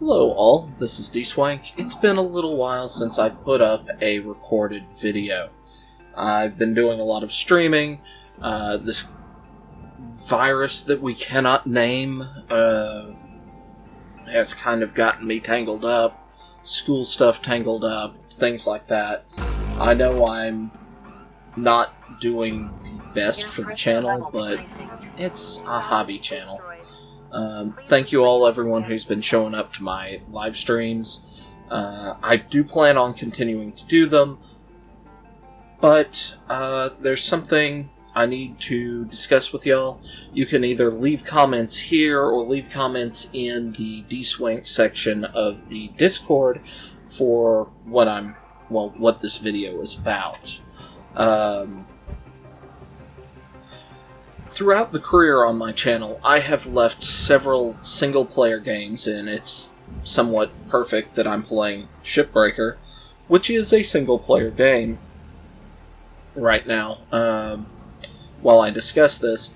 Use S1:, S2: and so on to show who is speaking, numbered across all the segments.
S1: Hello all, this is D-Swank. It's been a little while since I've put up a recorded video. I've been doing a lot of streaming. This virus that we cannot name has kind of gotten me tangled up. School stuff tangled up, things like that. I know I'm not doing the best for the channel, but it's a hobby channel. Thank you all, everyone who's been showing up to my live streams. I do plan on continuing to do them, but there's something I need to discuss with y'all. You can either leave comments here or leave comments in the D-Swank section of the Discord for what this video is about. Throughout the career on my channel, I have left several single-player games, and it's somewhat perfect that I'm playing Shipbreaker, which is a single-player game right now, while I discuss this.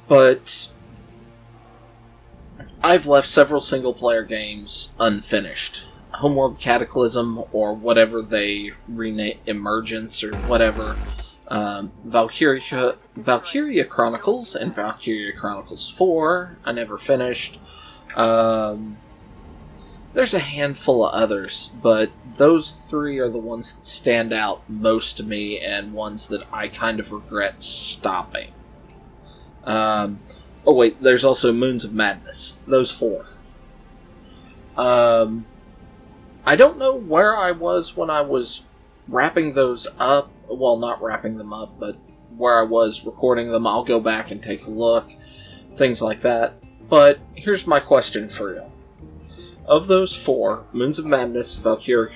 S1: But I've left several single-player games unfinished. Homeworld Cataclysm, or whatever they rename, Emergence, or whatever. Valkyria Chronicles and Valkyria Chronicles 4, I never finished. There's a handful of others, but those three are the ones that stand out most to me and ones that I kind of regret stopping. Oh wait, there's also Moons of Madness. Those four. I don't know where I was when I was wrapping those up. Well, not wrapping them up, but where I was recording them. I'll go back and take a look. Things like that. But here's my question for you. Of those four, Moons of Madness, Valkyria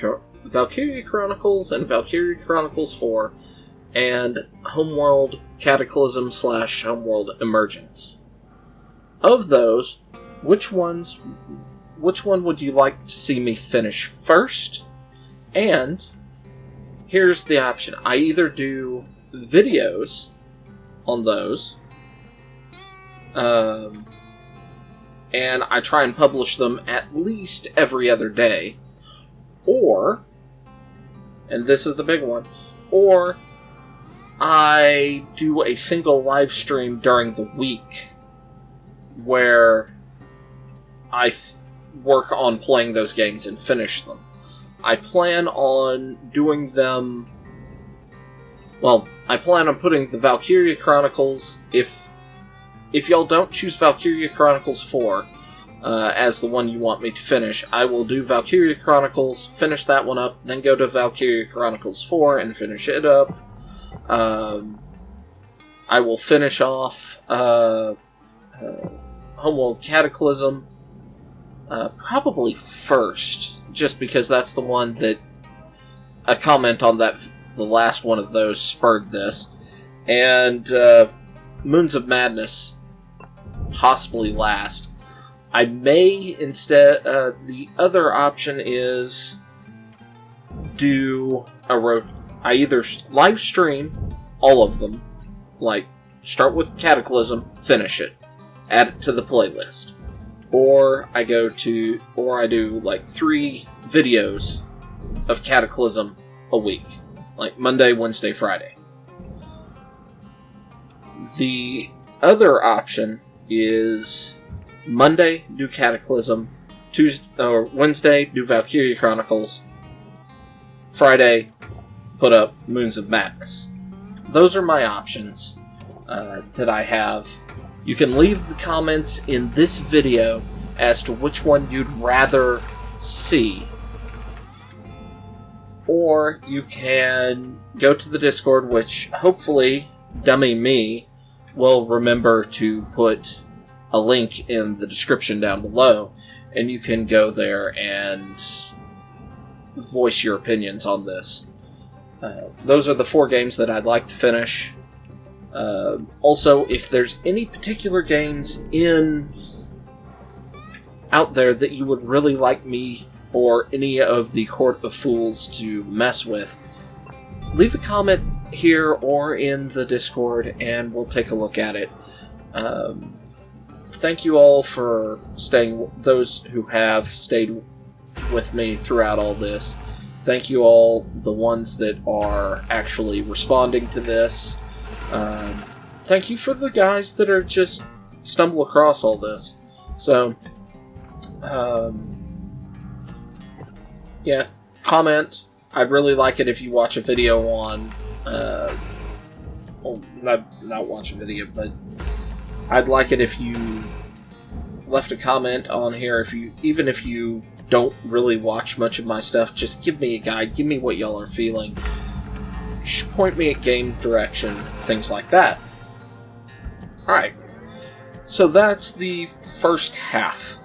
S1: Chronicles, and Valkyria Chronicles 4, and Homeworld Cataclysm / Homeworld Emergence. Of those, which one would you like to see me finish first? And here's the option. I either do videos on those, and I try and publish them at least every other day, or, and this is the big one, or I do a single live stream during the week where I work on playing those games and finish them. I plan on doing them... Well, I plan on putting the Valkyria Chronicles, if y'all don't choose Valkyria Chronicles 4 as the one you want me to finish, I will do Valkyria Chronicles, finish that one up, then go to Valkyria Chronicles 4 and finish it up. I will finish off Homeworld Cataclysm probably first, just because that's the one that a comment on the last one of those spurred this, and Moons of Madness possibly last. I may instead, the other option is do I either live stream all of them, like start with Cataclysm, finish it, add it to the playlist, or I do like 3 videos of Cataclysm a week, like Monday, Wednesday, Friday. The other option is Monday, do Cataclysm, Wednesday, do Valkyria Chronicles, Friday, put up Moons of Madness. Those are my options that I have. You can leave the comments in this video as to which one you'd rather see. Or you can go to the Discord, which hopefully dummy me will remember to put a link in the description down below, and you can go there and voice your opinions on this. Those are the 4 games that I'd like to finish. Also, if there's any particular games out there that you would really like me or any of the Court of Fools to mess with, leave a comment here or in the Discord and we'll take a look at it. thank you all for staying, those who have stayed with me throughout all this. Thank you all, the ones that are actually responding to this. Thank you for the guys that are just stumble across all this. So, yeah, comment. I'd really like it if you watch a video on, well, not watch a video, but I'd like it if you left a comment on here. Even if you don't really watch much of my stuff, just give me a guide, give me what y'all are feeling, point me at game direction, things like that. Alright, so that's the first half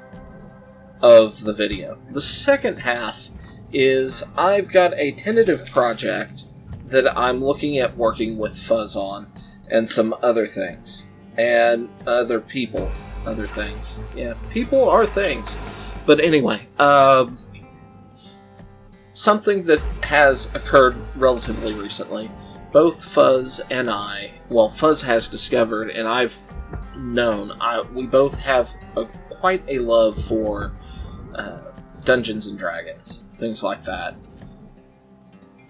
S1: of the video. The second half is I've got a tentative project that I'm looking at working with Fuzz on, and some other things, and other people, other things. Yeah, people are things. But anyway, something that has occurred relatively recently. Both Fuzz and I, well, Fuzz has discovered, and I've known, we both have quite a love for Dungeons and Dragons, things like that.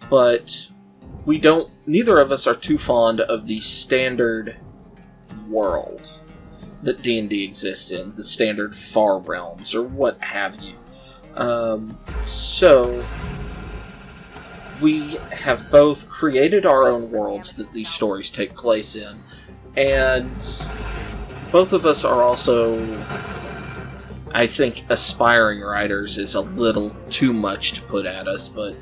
S1: But neither of us are too fond of the standard world that D&D exists in, the standard Far Realms, or what have you. So, we have both created our own worlds that these stories take place in, and both of us are also, I think, aspiring writers is a little too much to put at us, but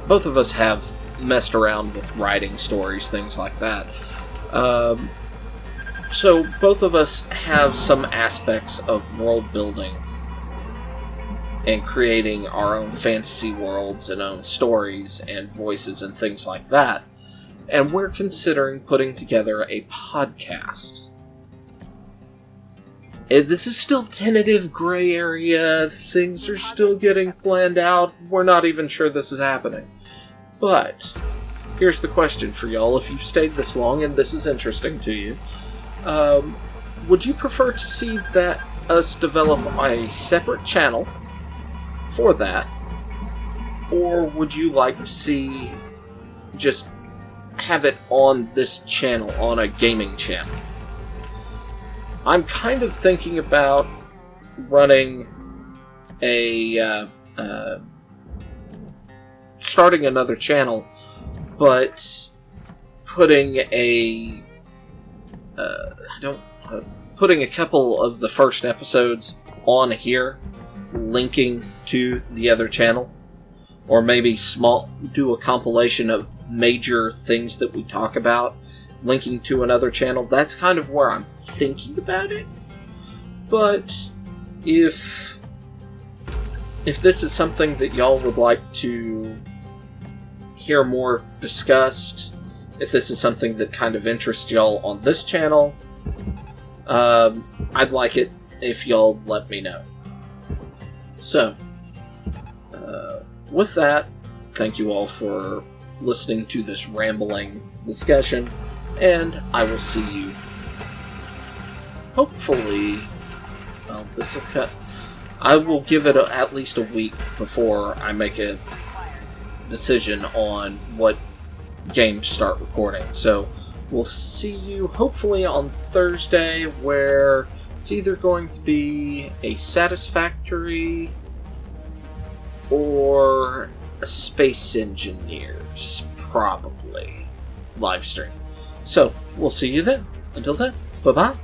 S1: both of us have messed around with writing stories, things like that. So both of us have some aspects of world building and creating our own fantasy worlds and own stories and voices and things like that. And we're considering putting together a podcast. This is still tentative gray area. Things are still getting planned out. We're not even sure this is happening. But here's the question for y'all. If you've stayed this long and this is interesting to you, would you prefer to see that us develop a separate channel for that? Or would you like to see just have it on this channel, on a gaming channel? I'm kind of thinking about running starting another channel, but putting putting a couple of the first episodes on here, linking to the other channel, or maybe do a compilation of major things that we talk about, linking to another channel. That's kind of where I'm thinking about it. But if this is something that y'all would like to hear more discussed, if this is something that kind of interests y'all on this channel, I'd like it if y'all let me know. So, with that, thank you all for listening to this rambling discussion, and I will see you, hopefully, well, this is cut. I will give it at least a week before I make a decision on what game to start recording. So, we'll see you hopefully on Thursday, where it's either going to be a Satisfactory or a Space Engineers, probably, live stream. So, we'll see you then. Until then, bye-bye.